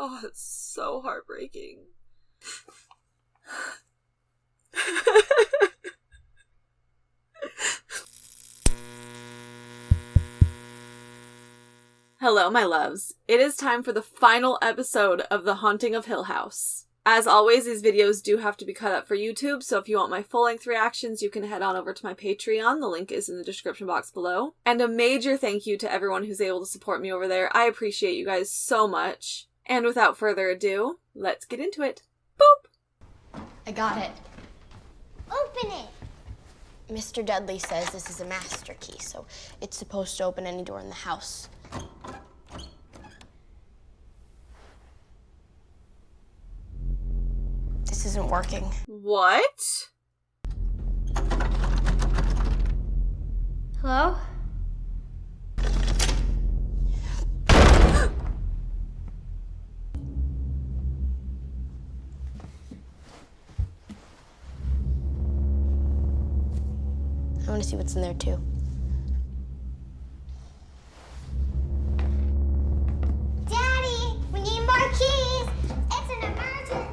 Oh, it's so heartbreaking. Hello, my loves. It is time for the final episode of The Haunting of Hill House. As always, these videos do have to be cut up for YouTube, so if you want my full-length reactions, you can head on over to my Patreon. The link is in the description box below. And a major thank you to everyone who's able to support me over there. I appreciate you guys so much. And without further ado, let's get into it. Boop! I got it. Open it. Mr. Dudley says this is a master key, so it's supposed to open any door in the house. This isn't working. What? Hello? I want to see what's in there, too. Daddy, we need more keys. It's an emergency.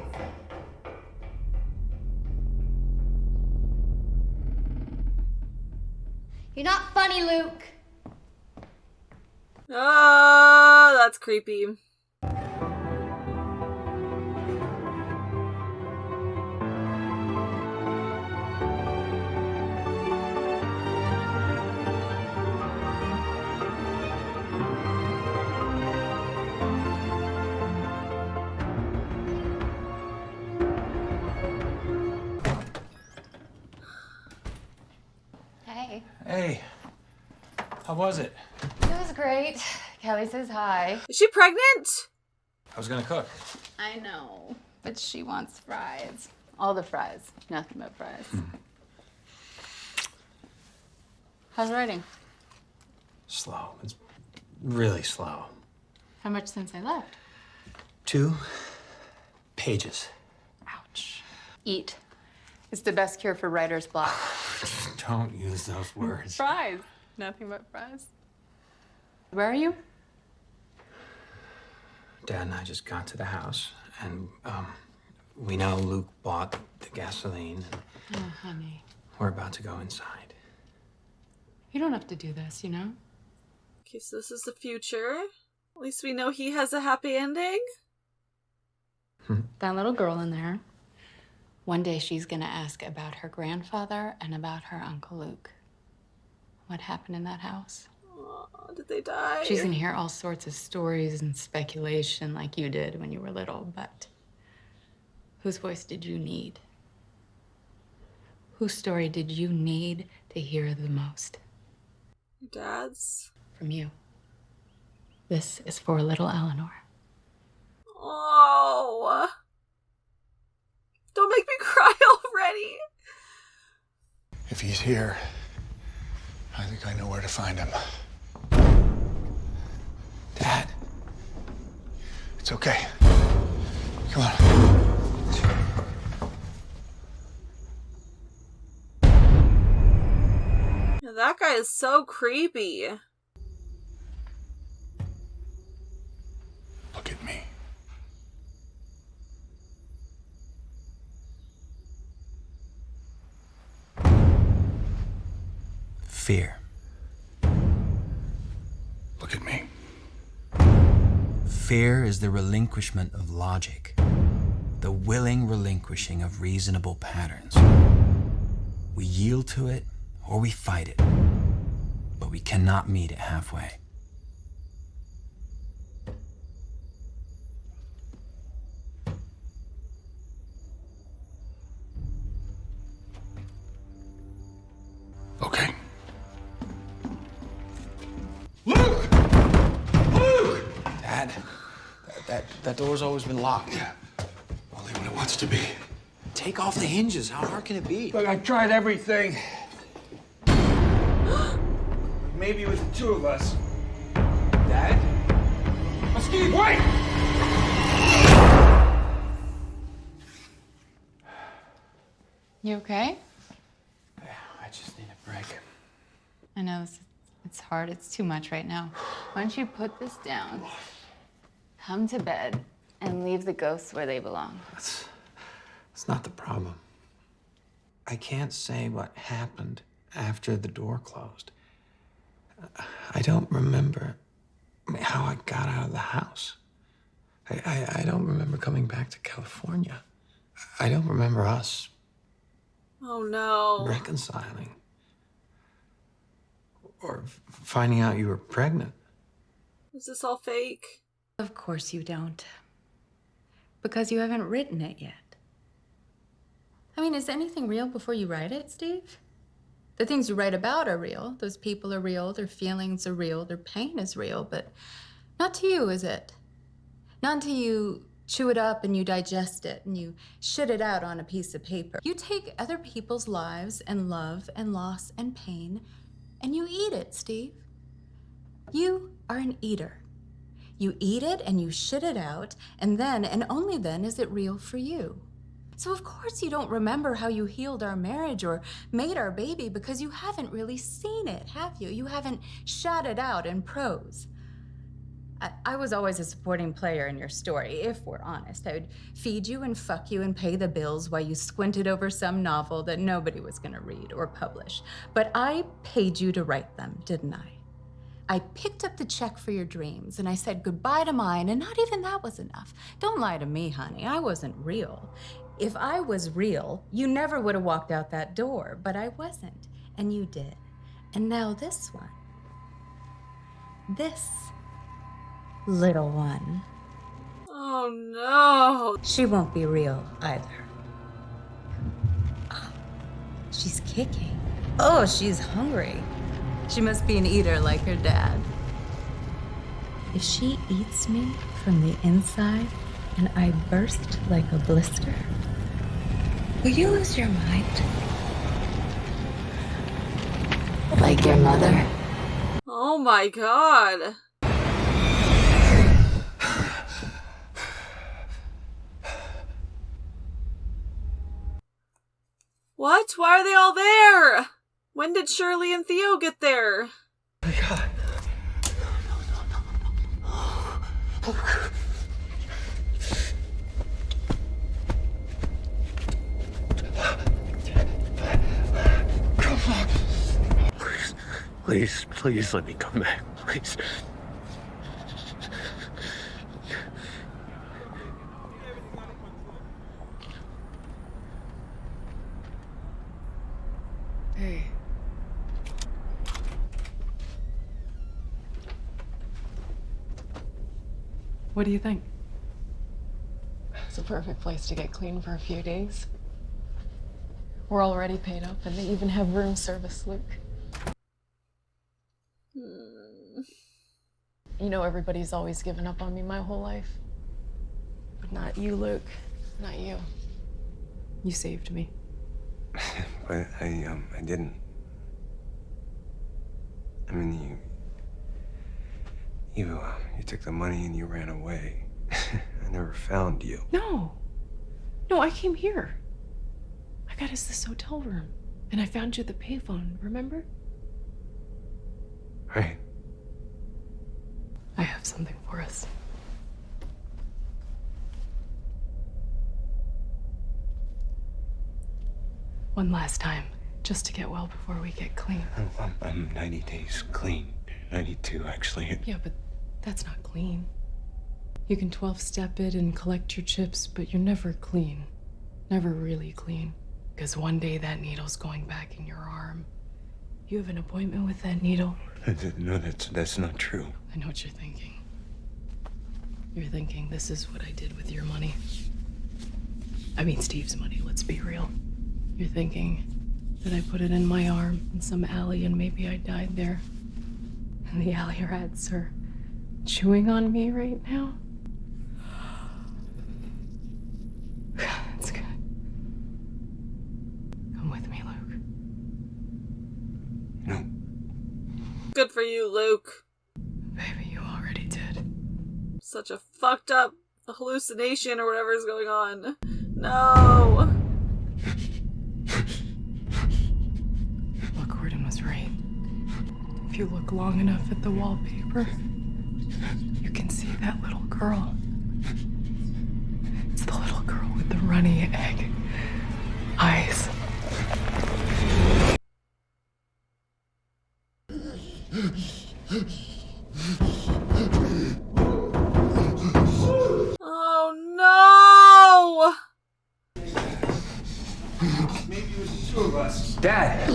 You're not funny, Luke. Oh, that's creepy. Hey. Hey, how was it? It was great. Kelly says hi. Is she pregnant? I was gonna cook. I know, but she wants fries. All the fries. Nothing but fries. How's writing? Slow. It's really slow. How much since I left? 2 pages. Ouch. Eat. It's the best cure for writer's block. Don't use those words. Fries. Nothing but fries. Where are you? Dad and I just got to the house, and we know Luke bought the gasoline, and Oh, honey. we're about to go inside. You don't have to do this, you know? Okay, so this is the future. At least we know he has a happy ending. That little girl in there, one day she's gonna ask about her grandfather and about her Uncle Luke. What happened in that house? Aw, did they die? She's gonna hear all sorts of stories and speculation like you did when you were little, but whose voice did you need? Whose story did you need to hear the most? Dad's. From you. This is for little Eleanor. Oh. Don't make me cry already. If he's here, I think I know where to find him. Dad, It's okay. Come on. Yeah, that guy is so creepy. Look at me. fear. Look at me. Fear is the relinquishment of logic, the willing relinquishing of reasonable patterns. We yield to it or we fight it, but we cannot meet it halfway. Okay. Luke! Luke! Dad, that door's always been locked. Yeah. Only when it wants to be. Take off the hinges. How hard can it be? Look, I tried everything. Maybe with the two of us. Dad? Steve, wait! You okay? Yeah, I just need a break. I know it's hard. It's too much right now. Why don't you put this down? Come to bed. and leave the ghosts where they belong. That's not the problem. I can't say what happened after the door closed. I don't remember how I got out of the house. I don't remember coming back to California. I don't remember us Oh no. reconciling. Or finding out you were pregnant. Is this all fake? Of course you don't. Because you haven't written it yet. I mean, is anything real before you write it, Steve? The things you write about are real. Those people are real, their feelings are real, their pain is real, but not to you, is it? Not until you chew it up and you digest it and you shit it out on a piece of paper. You take other people's lives and love and loss and pain and you eat it, Steve. You are an eater. You eat it and you shit it out, and then, and only then, is it real for you. So of course you don't remember how you healed our marriage or made our baby because you haven't really seen it, have you? You haven't shot it out in prose. I was always a supporting player in your story, if we're honest. I would feed you and fuck you and pay the bills while you squinted over some novel that nobody was gonna read or publish. But I paid you to write them, didn't I? I picked up the check for your dreams and I said goodbye to mine, and not even that was enough. Don't lie to me, honey, I wasn't real. If I was real, you never would have walked out that door, but I wasn't, and you did. And now this one. This little one. Oh no. She won't be real either. Oh, she's kicking. Oh, she's hungry. She must be an eater like her dad. If she eats me from the inside and I burst like a blister, will you lose your mind? Like your mother? Oh my god. What? Why are they all there? When did Shirley and Theo get there? Oh my God. Come on. Please let me come back, please. Hey. What do you think? It's a perfect place to get clean for a few days. We're already paid up, and they even have room service, Luke. You know, everybody's always given up on me my whole life. But not you, Luke. Not you. You saved me. But I didn't. I mean, you took the money and you ran away. I never found you. No, I came here. I got us this hotel room, and I found you at the payphone, remember? Right. I have something for us. One last time, just to get well before we get clean. I'm 90 days clean. 92, actually. Yeah, but that's not clean. You can 12-step it and collect your chips, but you're never clean. Never really clean. Because one day that needle's going back in your arm. You have an appointment with that needle. No, that's not true. I know what you're thinking. You're thinking this is what I did with your money. I mean Steve's money, let's be real. You're thinking that I put it in my arm in some alley and maybe I died there. And the alley rats are chewing on me right now. That's good. Come with me, Luke. No. Good for you, Luke. Baby, you already did. Such a fucked up hallucination or whatever is going on. No. Look, Gordon was right. If you look long enough at the wallpaper, you can see that little girl. runny egg eyes. Oh no! Maybe it was the two of us. Dad!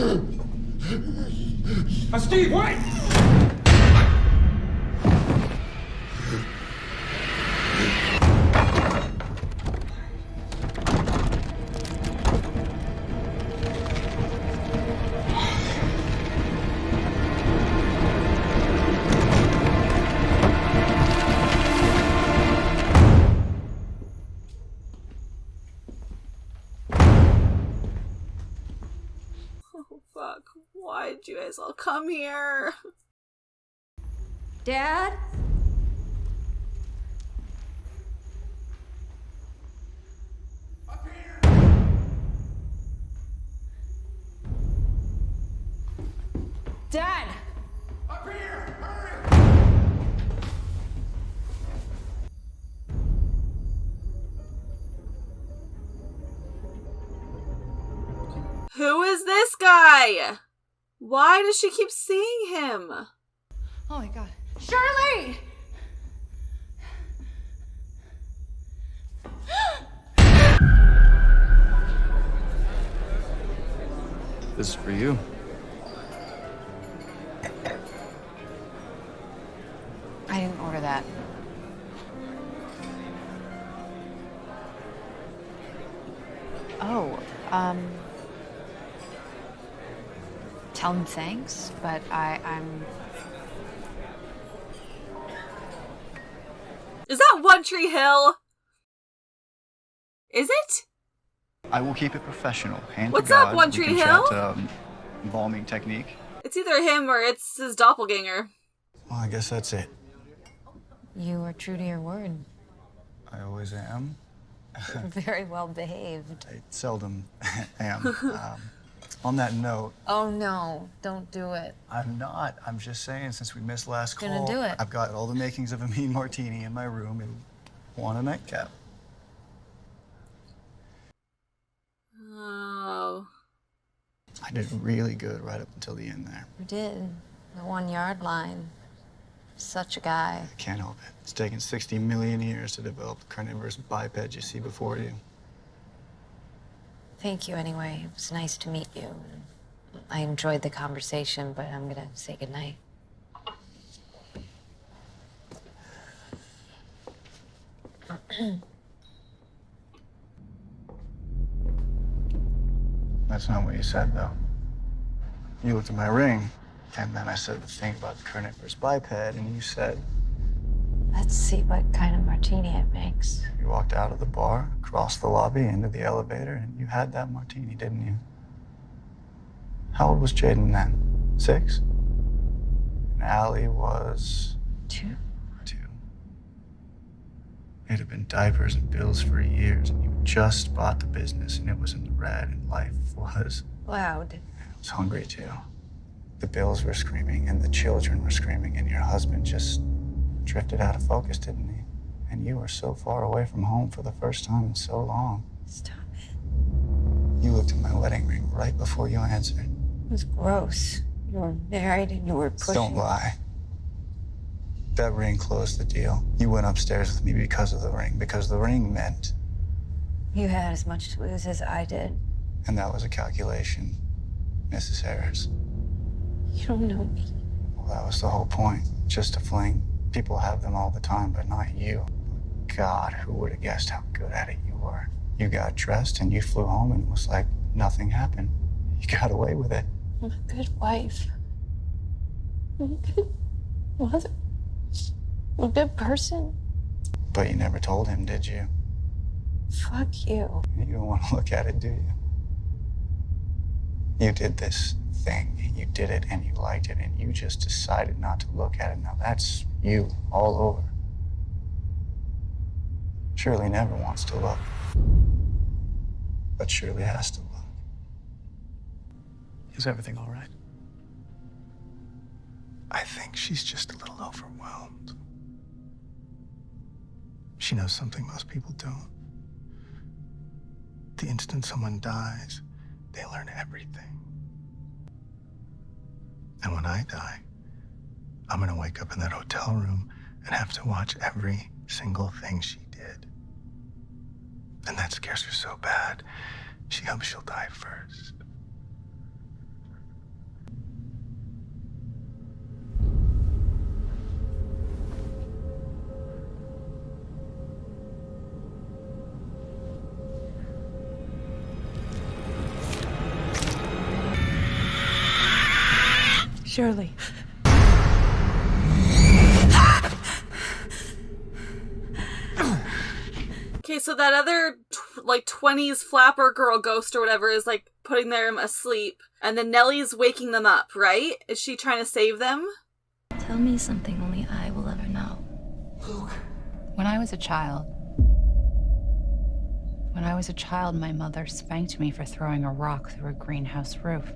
Steve, wait! Oh fuck, why did you guys all come here? Dad? Dad! Up here! Hurry! Who is this guy? Why does she keep seeing him? Oh my god. Shirley! This is for you. I didn't order that. Oh, tell him thanks, but I'm... Is that One Tree Hill? Is it? I will keep it professional. Hand What's to God. up, One We Tree can Hill? Chat, embalming technique. It's either him or it's his doppelganger. Well, I guess that's it. You were true to your word. I always am. Very well behaved. I seldom am. On that note, Oh no, don't do it. I'm not. I'm just saying, since we missed last call, Gonna do it. I've got all the makings of a mean martini in my room and want a nightcap. Oh. I did really good right up until the end there. You did. The 1 yard line. Such a guy. I can't help it. It's taken 60 million years to develop the carnivorous biped you see before you. Thank you anyway. It was nice to meet you. I enjoyed the conversation, but I'm gonna say goodnight. That's not what you said, though. You looked at my ring, and then I said the thing about the carnivorous biped, and you said... Let's see what kind of martini it makes. You walked out of the bar, crossed the lobby, into the elevator, and you had that martini, didn't you? How old was Jaden then? 6? And Allie was... 2. 2. It had been diapers and bills for years, and you just bought the business, and it was in the red, and life was... Loud. I was hungry, too. The bills were screaming, and the children were screaming, and your husband just drifted out of focus, didn't he? And you were so far away from home for the first time in so long. Stop it. You looked at my wedding ring right before you answered. It was gross. You were married and you were pushing. Don't lie. That ring closed the deal. You went upstairs with me because of the ring, because the ring meant... You had as much to lose as I did. And that was a calculation, Mrs. Harris. You don't know me. Well, that was the whole point. Just a fling. People have them all the time, but not you. God, who would have guessed how good at it you were? You got dressed and you flew home and it was like nothing happened. You got away with it. I'm a good wife. I'm a good mother. I'm a good person. But you never told him, did you? Fuck you. You don't want to look at it, do you? You did this thing. You did it and you liked it and you just decided not to look at it. Now that's you all over. Shirley never wants to look. But Shirley has to look. Is everything all right? I think she's just a little overwhelmed. She knows something most people don't. the instant someone dies, they learn everything. And when I die, I'm gonna wake up in that hotel room and have to watch every single thing she did. And that scares her so bad, she hopes she'll die first. Shirley. Okay, so that other, 20s flapper girl ghost or whatever is, putting them asleep. And then Nellie's waking them up, right? Is she trying to save them? Tell me something only I will ever know. Luke. When I was a child, my mother spanked me for throwing a rock through a greenhouse roof.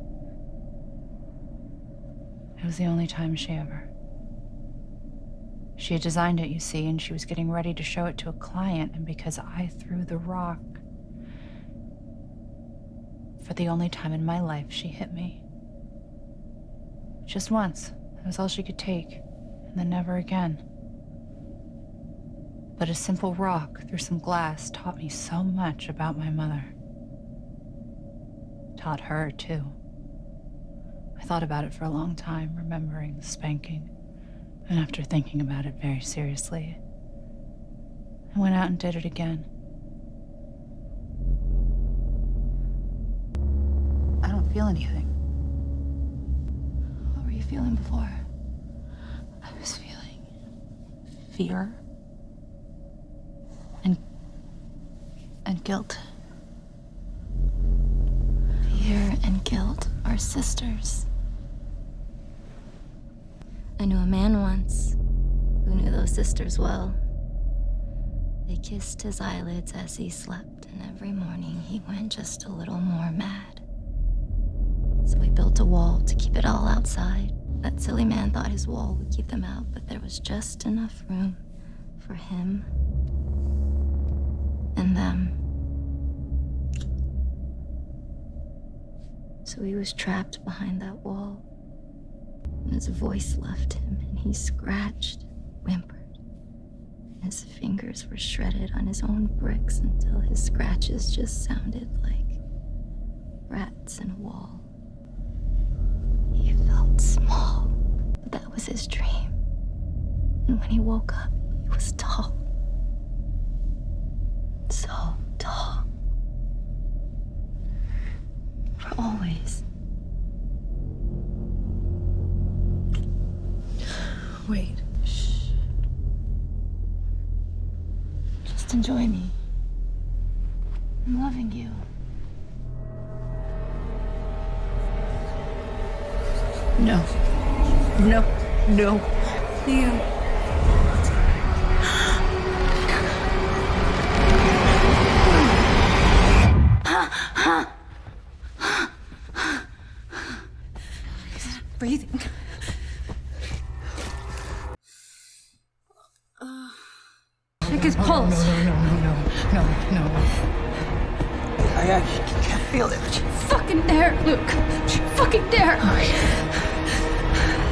It was the only time she ever. She had designed it, you see, and she was getting ready to show it to a client, and because I threw the rock, for the only time in my life, she hit me. Just once. That was all she could take, and then never again. But a simple rock through some glass taught me so much about my mother. Taught her, too. I thought about it for a long time, remembering the spanking. And after thinking about it very seriously, I went out and did it again. I don't feel anything. What were you feeling before? I was feeling fear and guilt. Fear and guilt are sisters. I knew a man once who knew those sisters well. They kissed his eyelids as he slept, and every morning he went just a little more mad. So he built a wall to keep it all outside. That silly man thought his wall would keep them out, but there was just enough room for him and them. So he was trapped behind that wall. And his voice left him, and he scratched, whimpered. His fingers were shredded on his own bricks until his scratches just sounded like rats in a wall. He felt small, but that was his dream. And when he woke up, he was tall. So tall. For always. Wait. Shh. Just enjoy me. I'm loving you. No. No. No. Leo. He's breathing. Check his pulse. No. I can't feel it. Fucking dare, Luke. Fucking dare.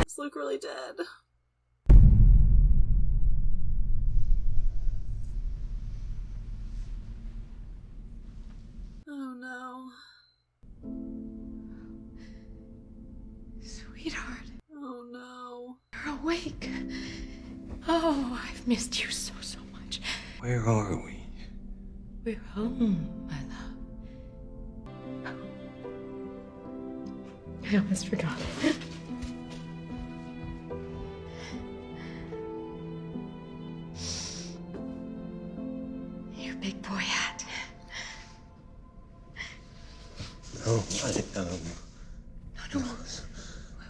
Is Luke really dead? Oh no. Sweetheart. Oh no. You're awake. Oh, I've missed you so much. Where are we? We're home, my love. I almost forgot. Your big boy hat. No, No.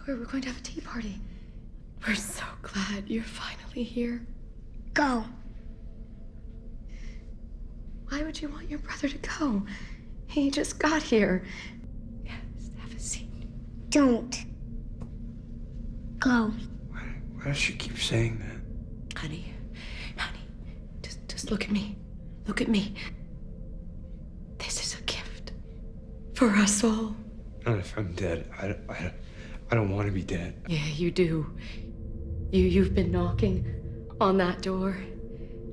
We're going to have a tea party. We're so glad you're finally here. Go. Why would you want your brother to go? He just got here. Yes, have a seat. Don't. Go. Why does she keep saying that? Honey, just look at me. Look at me. This is a gift For us all. Not if I'm dead. I don't want to be dead. Yeah, you do. You've been knocking on that door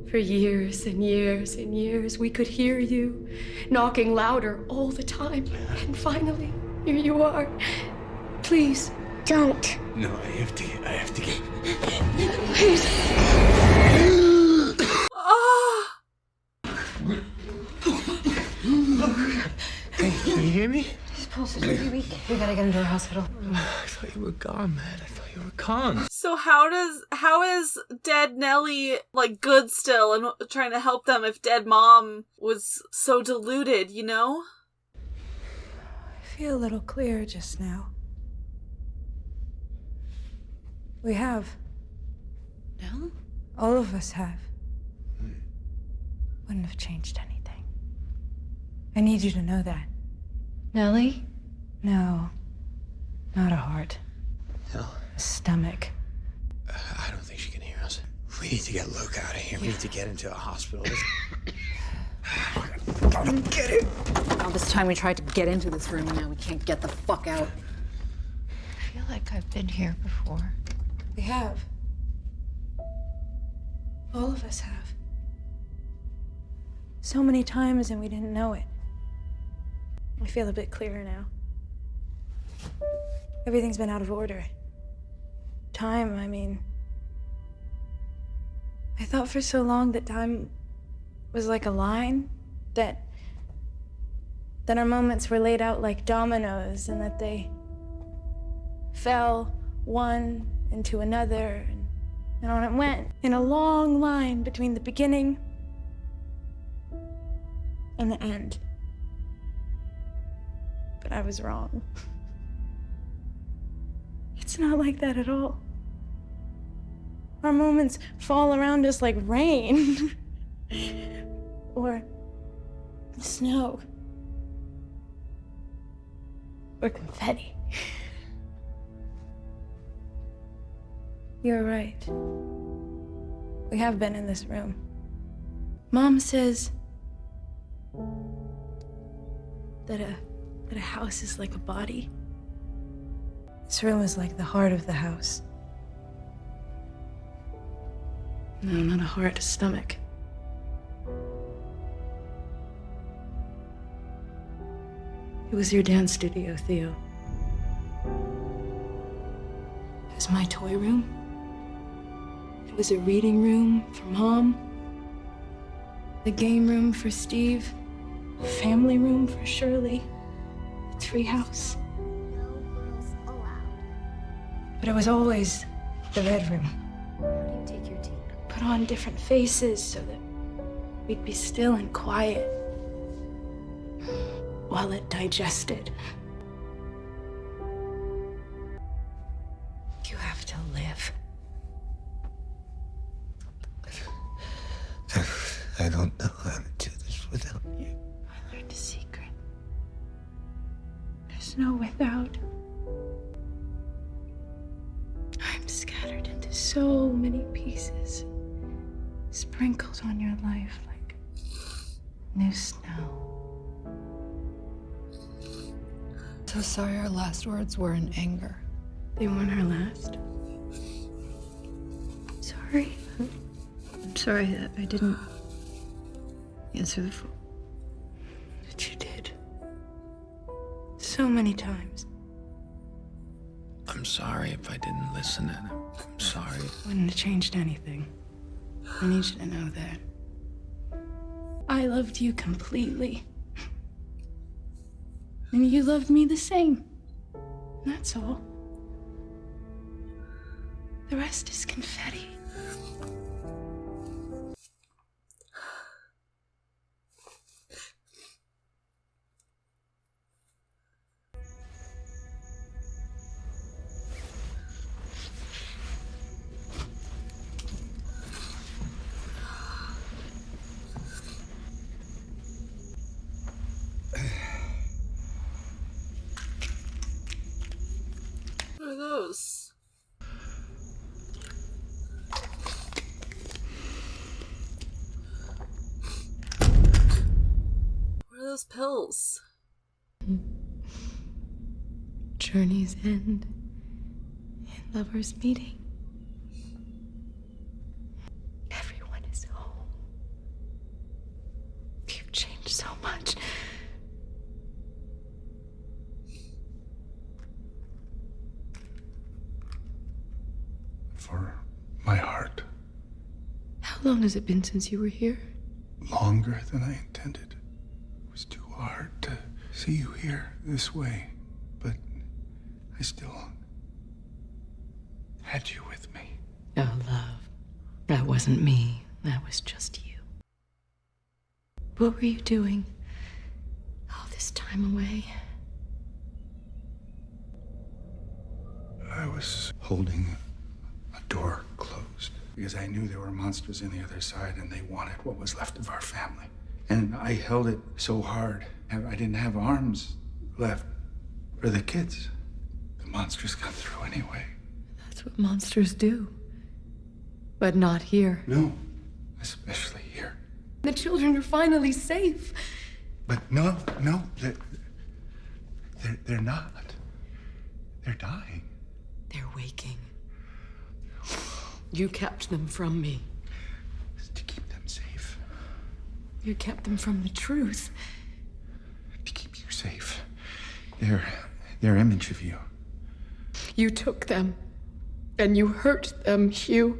for years and years and years. We could hear you knocking louder all the time. And finally, here you are. Please. Don't. No, I have to get. Please. Hey, can you hear me? His pulse is really weak. We gotta get him to a hospital. I thought you were gone, man. I thought you were gone. So how is dead Nellie like good still and trying to help them if dead mom was so deluded, you know? I feel a little clearer just now. We have. No? All of us have. Wouldn't have changed anything. I need you to know that. Nellie? No. Not a heart. No. A stomach. I don't think she can hear us. We need to get Luke out of here. We need to get him to a hospital. Get it! All this time we tried to get into this room and now we can't get the fuck out. I feel like I've been here before. We have. All of us have. So many times and we didn't know it. I feel a bit clearer now. Everything's been out of order. Time, I mean. I thought for so long that time was like a line, that our moments were laid out like dominoes and that they fell one into another and on it went in a long line between the beginning and the end. But I was wrong. It's not like that at all. Our moments fall around us like rain or snow or confetti. You're right. We have been in this room. Mom says that a house is like a body. This room is like the heart of the house. No, not a heart, a stomach. It was your dance studio, Theo. It was my toy room. It was a reading room for Mom. The game room for Steve. A family room for Shirley. A treehouse. No girls allowed. But it was always the bedroom. How do you take your tea? Put on different faces so that we'd be still and quiet while it digested. You have to live. I don't know how to do this without you. I learned a secret. There's no without. I'm scattered into so many pieces, sprinkled on your life like new snow. So sorry our last words were in anger. They weren't our last. Sorry. I'm sorry that I didn't answer the phone. But you did. So many times. I'm sorry if I didn't listen, and I'm sorry. Wouldn't have changed anything. I need you to know that. I loved you completely. And you loved me the same. That's all. The rest is confetti. What are those? What are those pills? Journeys end in lovers meeting. Everyone is home. You've changed so much. For my heart. How long has it been since you were here? Longer than I intended. It was too hard to see you here this way, but I still had you with me. Oh, love. That wasn't me. That was just you. What were you doing all this time away? I was holding a door closed because I knew there were monsters on the other side and they wanted what was left of our family. And I held it so hard. I didn't have arms left for the kids. The monsters come through anyway. That's what monsters do. But not here. No, especially here. The children are finally safe. But no, they're not. They're dying. They're waking. You kept them from me. To keep them safe. You kept them from the truth. To keep you safe. Their image of you. You took them, and you hurt them, Hugh,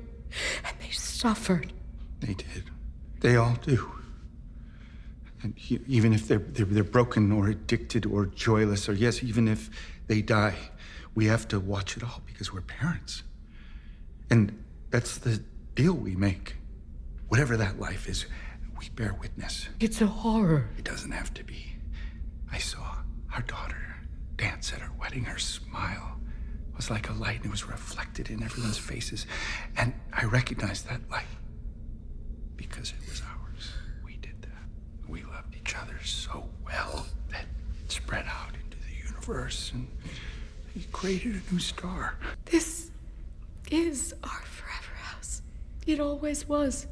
and they suffered. They did. They all do. And even if they're broken or addicted or joyless, or yes, even if they die, we have to watch it all because we're parents. And that's the deal we make. Whatever that life is, we bear witness. It's a horror. It doesn't have to be. I saw our daughter dance at her wedding. Her smile was like a light and it was reflected in everyone's faces. And I recognized that light because it was ours. We did that. We loved each other so well that it spread out into the universe and he created a new star. This is our forever house. It always was.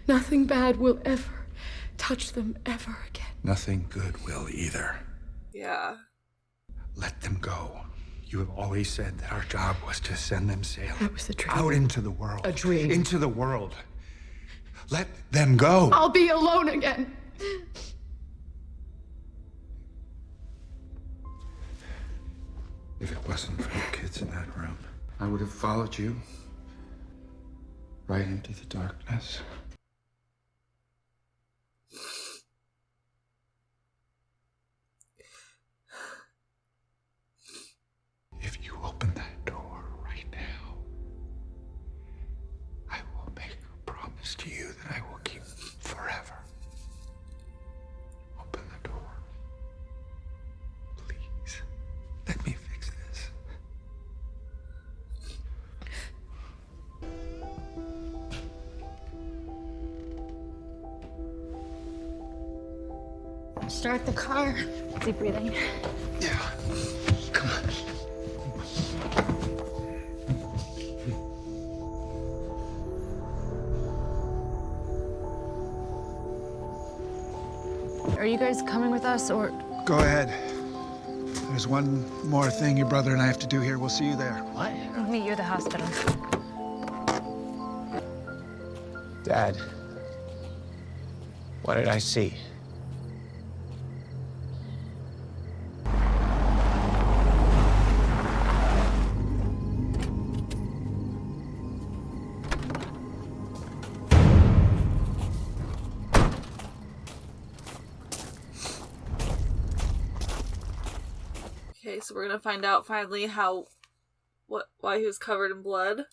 Nothing bad will ever touch them ever again. Nothing good will either. Yeah. Let them go. You have always said that our job was to send them sailing. That was a dream. Out into the world. A dream. Into the world. Let them go. I'll be alone again. If it wasn't for the kids in that room, I would have followed you right into the darkness. If you open that door right now, I will make a promise to you that I will keep forever. Open the door. Please. Let me fix this. Start the car. Deep breathing. Yeah. Come on. Are you guys coming with us, or...? Go ahead. There's one more thing your brother and I have to do here. We'll see you there. What? We'll meet you at the hospital. Dad, what did I see? Okay, so we're gonna find out finally why he was covered in blood.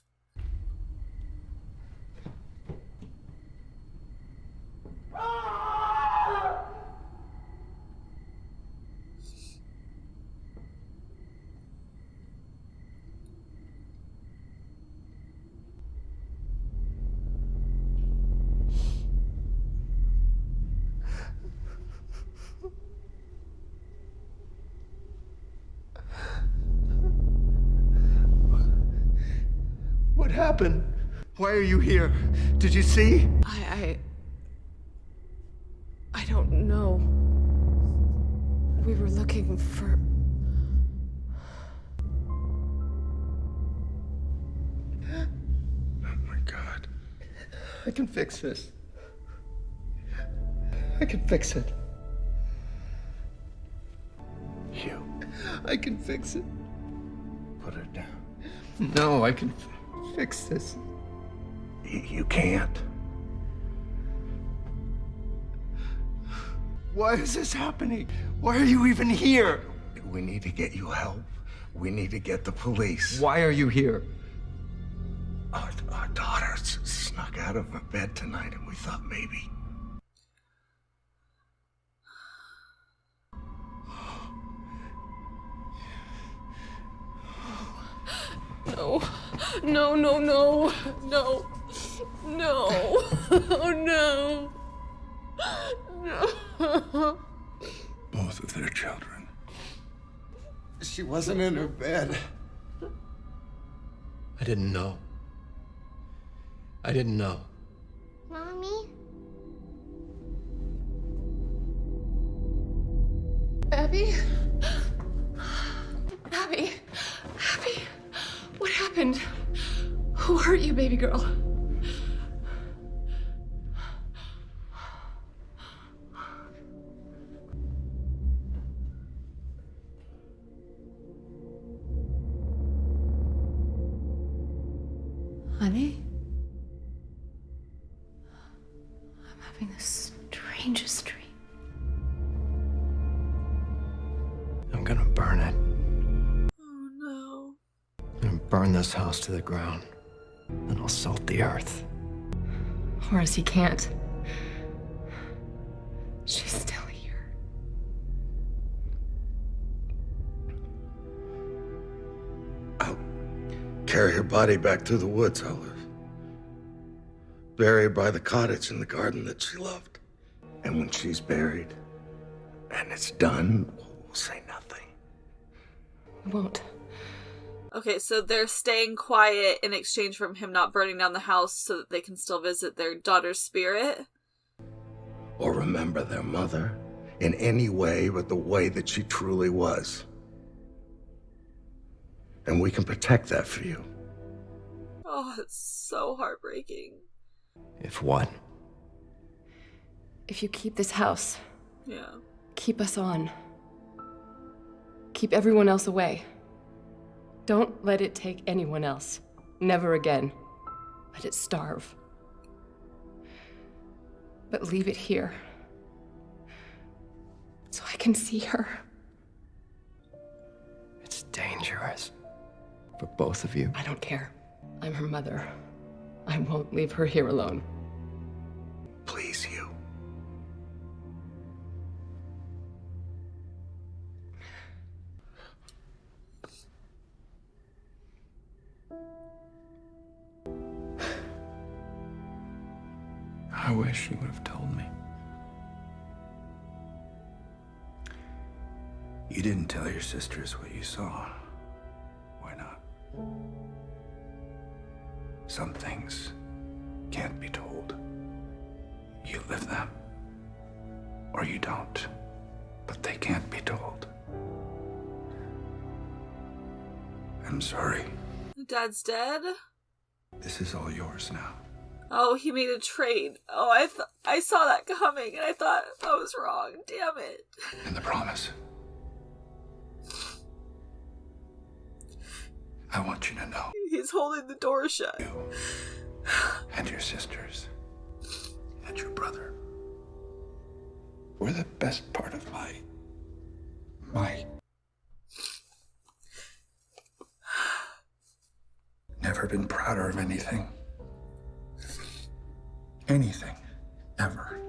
What happened? Why are you here? Did you see? I don't know. We were looking for... Oh my God. I can fix this. I can fix it. Hugh. I can fix it. Put her down. No, I can fix this. You can't. Why is this happening? Why are you even here? We need to get you help. We need to get the police. Why are you here? Our daughter snuck out of her bed tonight, and we thought maybe. No. No, no, no. No. No. Oh, no. No. Both of their children. She wasn't in her bed. I didn't know. I didn't know. Mommy? Abby? Abby? Abby? What happened? Who hurt you, baby girl? Honey? I'm having the strangest dream. I'm gonna burn it. Oh no. I'm gonna burn this house to the ground. Then I'll salt the earth. Horace, he can't. She's still here. I'll carry her body back through the woods, Olive. Bury her by the cottage in the garden that she loved. And when she's buried, and it's done, we'll say nothing. We won't. Okay, so they're staying quiet in exchange from him not burning down the house so that they can still visit their daughter's spirit. Or remember their mother in any way but the way that she truly was. And we can protect that for you. Oh, it's so heartbreaking. If what? If you keep this house, Yeah. keep us on. Keep everyone else away. Don't let it take anyone else. Never again. Let it starve. But leave it here. So I can see her. It's dangerous. For both of you. I don't care. I'm her mother. I won't leave her here alone. Please, Hugh. I wish you would have told me. You didn't tell your sisters what you saw. Why not? Some things can't be told. You live them, or you don't, but they can't be told. I'm sorry. Dad's dead? This is all yours now. Oh, he made a trade. Oh, I saw that coming, and I thought I was wrong. Damn it. And the promise. I want you to know. He's holding the door shut. You and your sisters and your brother were the best part of my never been prouder of anything. Anything. Ever.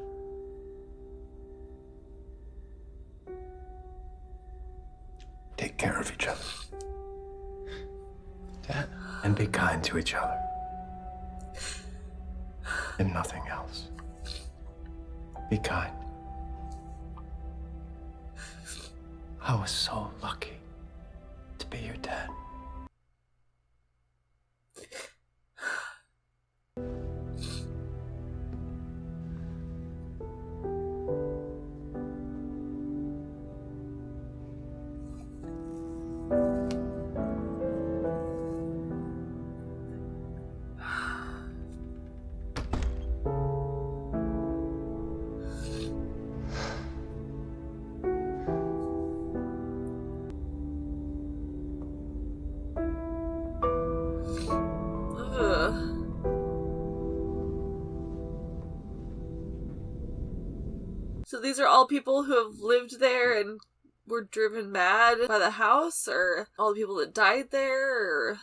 Take care of each other. Dad, and be kind to each other. And nothing else. Be kind. I was so lucky to be your dad. So these are all people who have lived there and were driven mad by the house, or all the people that died there, or...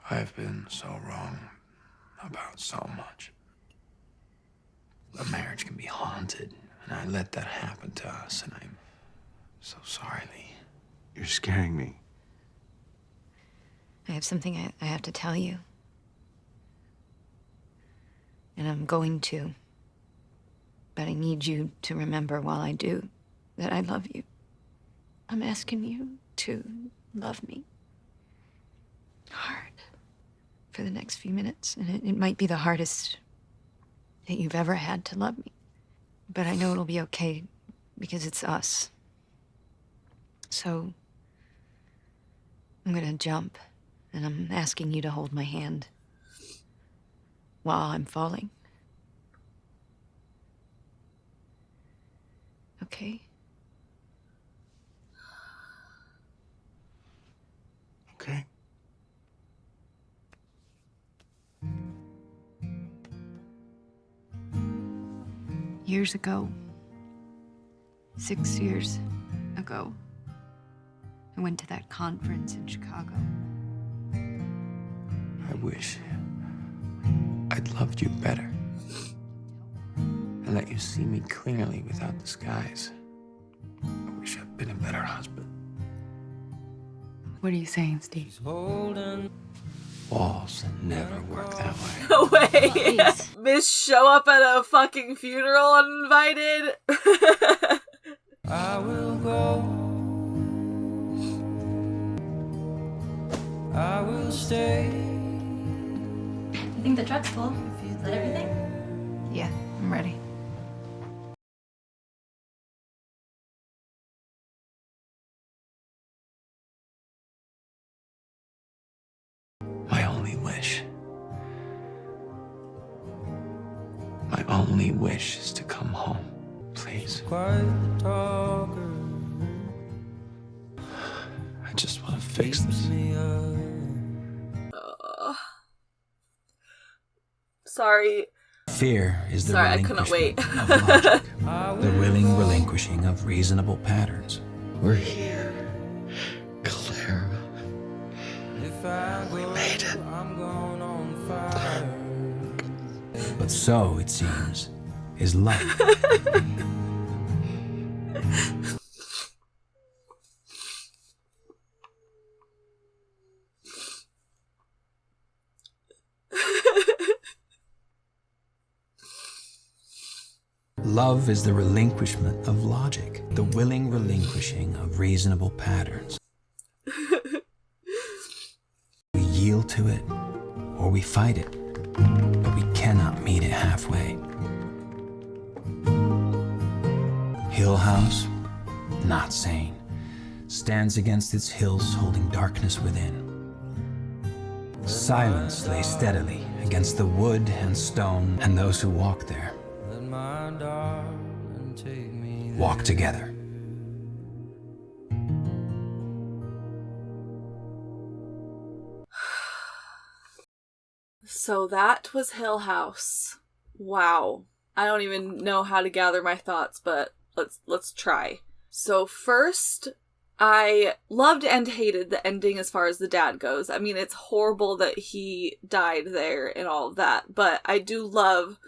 I've been so wrong about so much. A marriage can be haunted, and I let that happen to us, and I'm so sorry, Lee. You're scaring me. I have something I have to tell you. And I'm going to. But I need you to remember while I do that I love you. I'm asking you to love me. Hard. For the next few minutes. And it might be the hardest that you've ever had to love me. But I know it'll be okay because it's us. So I'm gonna jump, and I'm asking you to hold my hand while I'm falling. Okay? Okay. Years ago, 6 years ago, I went to that conference in Chicago. I wish I'd loved you better. And let you see me clearly without disguise. I wish I'd been a better husband. What are you saying, Steve? Walls never work that way. No way! Miss show up at a fucking funeral uninvited? I will go. I will stay. You think the truck's full? Is that everything? Yeah, I'm ready. My only wish is to come home, please. Quite the talker. I just want to fix this. Sorry. Fear is the Sorry, I couldn't wait. of logic, the willing relinquishing of reasonable patterns. We're here, Clara. We made it. But so, it seems, is love. Love is the relinquishment of logic, the willing relinquishing of reasonable patterns. We yield to it, or we fight it, but we cannot meet it halfway. Hill House, not sane, stands against its hills holding darkness within. Silence lay steadily against the wood and stone, and those who walk there walk together. So that was Hill House. Wow. I don't even know how to gather my thoughts, but let's try. So first, I loved and hated the ending as far as the dad goes. I mean, it's horrible that he died there and all of that, but I do love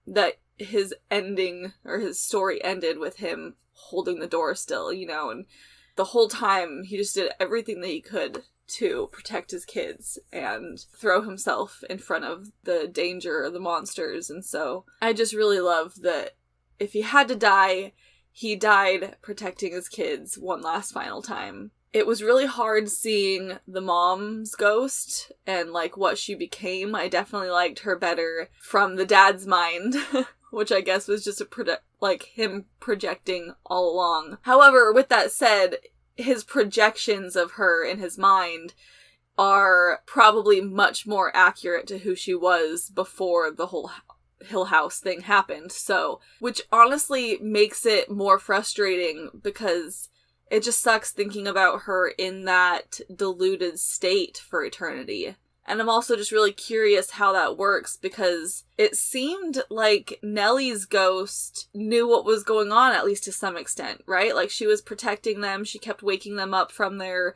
that his ending, or his story ended with him holding the door still, you know, and the whole time he just did everything that he could to protect his kids and throw himself in front of the danger or the monsters. And so I just really love that if he had to die, he died protecting his kids one last final time. It was really hard seeing the mom's ghost and like what she became. I definitely liked her better from the dad's mind, which I guess was just like him projecting all along. However, with that said, his projections of her in his mind are probably much more accurate to who she was before the whole Hill House thing happened. So, which honestly makes it more frustrating because it just sucks thinking about her in that deluded state for eternity. And I'm also just really curious how that works because it seemed like Nellie's ghost knew what was going on, at least to some extent, right? Like she was protecting them. She kept waking them up from their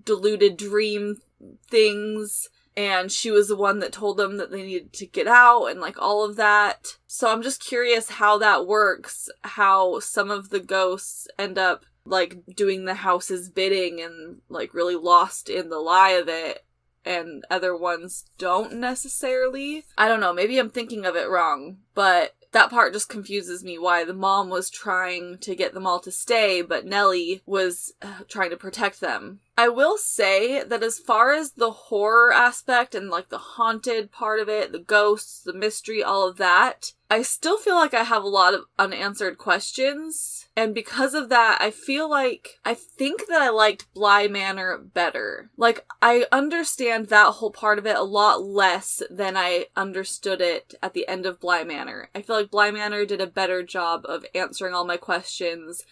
deluded dream things. And she was the one that told them that they needed to get out and like all of that. So I'm just curious how that works, how some of the ghosts end up like doing the house's bidding and like really lost in the lie of it. And other ones don't necessarily. I don't know, maybe I'm thinking of it wrong, but that part just confuses me why the mom was trying to get them all to stay, but Nellie was trying to protect them. I will say that as far as the horror aspect and like the haunted part of it, the ghosts, the mystery, all of that, I still feel like I have a lot of unanswered questions. And because of that, I think that I liked Bly Manor better. Like, I understand that whole part of it a lot less than I understood it at the end of Bly Manor. I feel like Bly Manor did a better job of answering all my questions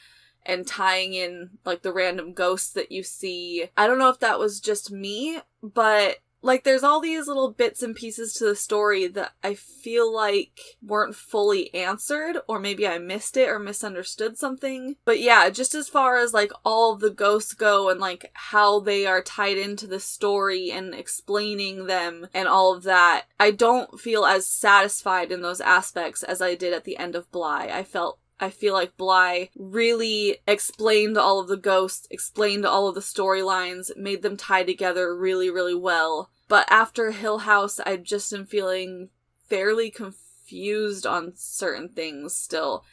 and tying in, like, the random ghosts that you see. I don't know if that was just me, but, like, there's all these little bits and pieces to the story that I feel like weren't fully answered, or maybe I missed it or misunderstood something. But yeah, just as far as, like, all of the ghosts go and, like, how they are tied into the story and explaining them and all of that, I don't feel as satisfied in those aspects as I did at the end of Bly. I feel like Bly really explained all of the ghosts, explained all of the storylines, made them tie together really, really well. But after Hill House, I just am feeling fairly confused on certain things still.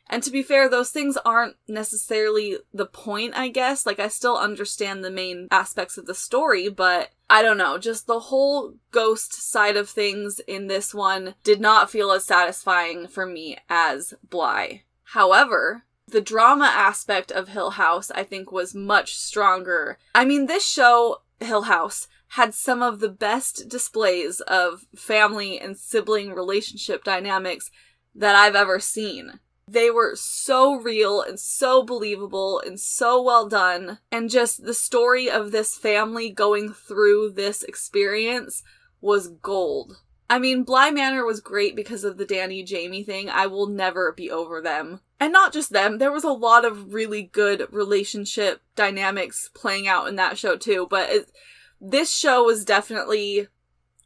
And to be fair, those things aren't necessarily the point, I guess. Like, I still understand the main aspects of the story, but I don't know, just the whole ghost side of things in this one did not feel as satisfying for me as Bly. However, the drama aspect of Hill House, I think, was much stronger. I mean, this show, Hill House, had some of the best displays of family and sibling relationship dynamics that I've ever seen. They were so real and so believable and so well done. And just the story of this family going through this experience was gold. I mean, Bly Manor was great because of the Danny-Jamie thing. I will never be over them. And not just them, there was a lot of really good relationship dynamics playing out in that show too, but this show was definitely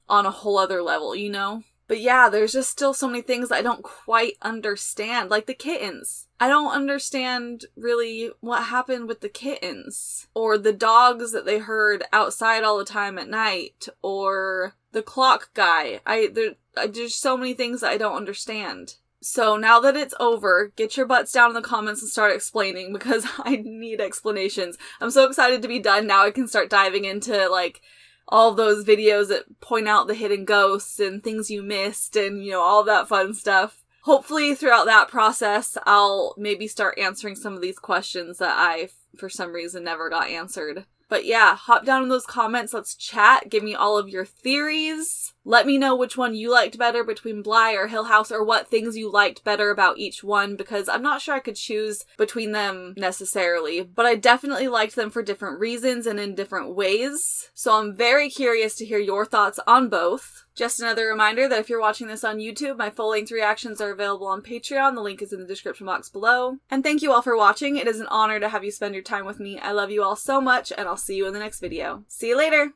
on a whole other level, you know? But yeah, there's just still so many things I don't quite understand, like the kittens. I don't understand really what happened with the kittens, or the dogs that they heard outside all the time at night, or the clock guy. There's so many things that I don't understand. So now that it's over, get your butts down in the comments and start explaining, because I need explanations. I'm so excited to be done. Now I can start diving into, like, all those videos that point out the hidden ghosts and things you missed and, you know, all that fun stuff. Hopefully throughout that process, I'll maybe start answering some of these questions that I, for some reason, never got answered. But yeah, hop down in those comments, let's chat, give me all of your theories. Let me know which one you liked better between Bly or Hill House, or what things you liked better about each one, because I'm not sure I could choose between them necessarily, but I definitely liked them for different reasons and in different ways. So I'm very curious to hear your thoughts on both. Just another reminder that if you're watching this on YouTube, my full-length reactions are available on Patreon. The link is in the description box below. And thank you all for watching. It is an honor to have you spend your time with me. I love you all so much, and I'll see you in the next video. See you later!